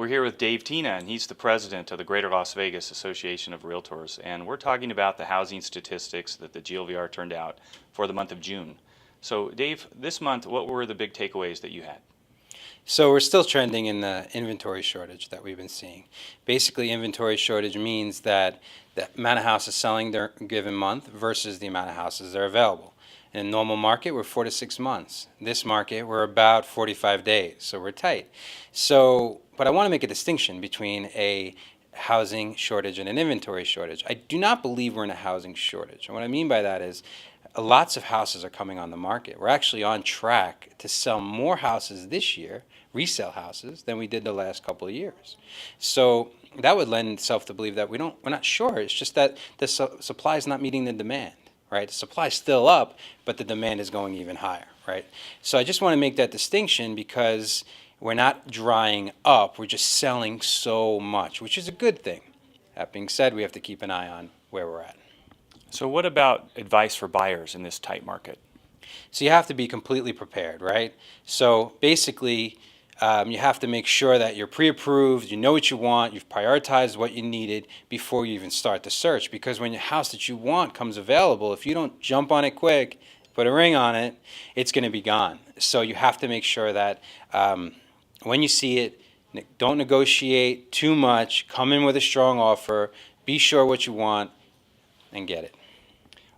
We're here with Dave Tina, and he's the president of the Greater Las Vegas Association of Realtors, and we're talking about the housing statistics that the GLVAR turned out for the month of June. So, Dave, this month, what were the big takeaways that you had? So we're still trending in the inventory shortage that we've been seeing. Basically, inventory shortage means that the amount of houses selling during a given month versus the amount of houses that are available. In a normal market, we're 4 to 6 months. This market, we're about 45 days, so we're tight. But I want to make a distinction between a housing shortage and an inventory shortage. I do not believe we're in a housing shortage. And what I mean by that is lots of houses are coming on the market. We're actually on track to sell more houses this year, resale houses, than we did the last couple of years. So that would lend itself to believe that we're not sure. It's just that the supply is not meeting the demand, right? The supply is still up, but the demand is going even higher, right? So I just want to make that distinction because we're not drying up. We're just selling so much, which is a good thing. That being said, we have to keep an eye on where we're at. So what about advice for buyers in this tight market? So you have to be completely prepared, right? So basically, you have to make sure that you're pre-approved, you know what you want, you've prioritized what you needed before you even start the search. Because when your house that you want comes available, if you don't jump on it quick, put a ring on it, it's going to be gone. So you have to make sure that when you see it, don't negotiate too much, come in with a strong offer, be sure what you want, and get it.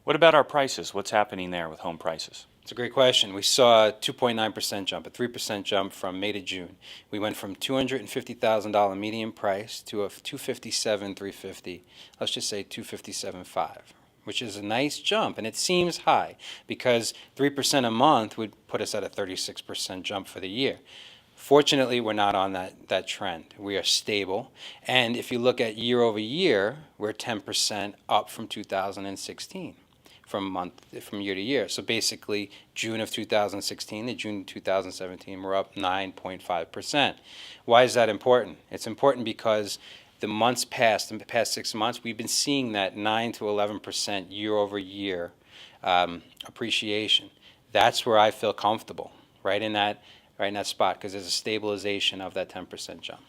What about our prices? What's happening there with home prices? It's a great question. We saw a 2.9% jump, a 3% jump from May to June. We went from $250,000 median price to a $257,350. Let's just say $257,500, which is a nice jump, and it seems high because 3% a month would put us at a 36% jump for the year. Fortunately, we're not on that trend. We are stable, and if you look at year over year, we're 10% up from 2016. From year to year. So basically, June of 2016 to June 2017, we're up 9.5%. Why is that important? It's important because the past 6 months, we've been seeing that 9 to 11% year over year appreciation. That's where I feel comfortable, right in that spot, because there's a stabilization of that 10% jump.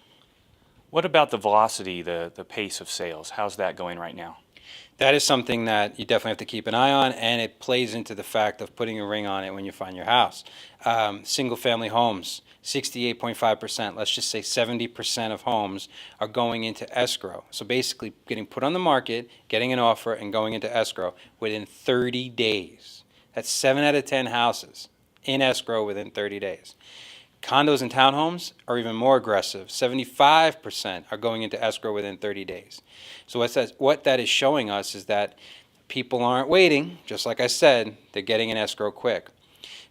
What about the velocity, the pace of sales? How's that going right now? That is something that you definitely have to keep an eye on, and it plays into the fact of putting a ring on it when you find your house. Single-family homes, 68.5%. Let's just say 70% of homes are going into escrow. So basically getting put on the market, getting an offer, and going into escrow within 30 days. That's 7 out of 10 houses in escrow within 30 days. Condos and townhomes are even more aggressive. 75% are going into escrow within 30 days. So what that is showing us is that people aren't waiting. Just like I said, they're getting an escrow quick.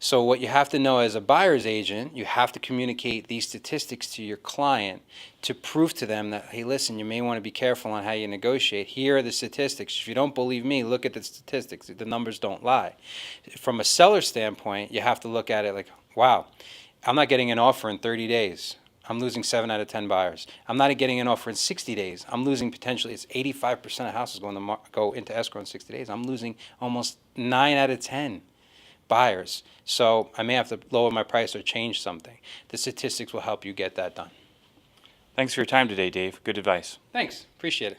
So what you have to know as a buyer's agent, you have to communicate these statistics to your client to prove to them that, hey, listen, you may want to be careful on how you negotiate. Here are the statistics. If you don't believe me, look at the statistics. The numbers don't lie. From a seller standpoint, you have to look at it like, wow, I'm not getting an offer in 30 days. I'm losing 7 out of 10 buyers. I'm not getting an offer in 60 days. I'm losing potentially, it's 85% of houses go into escrow in 60 days. I'm losing almost 9 out of 10 buyers. So I may have to lower my price or change something. The statistics will help you get that done. Thanks for your time today, Dave. Good advice. Thanks. Appreciate it.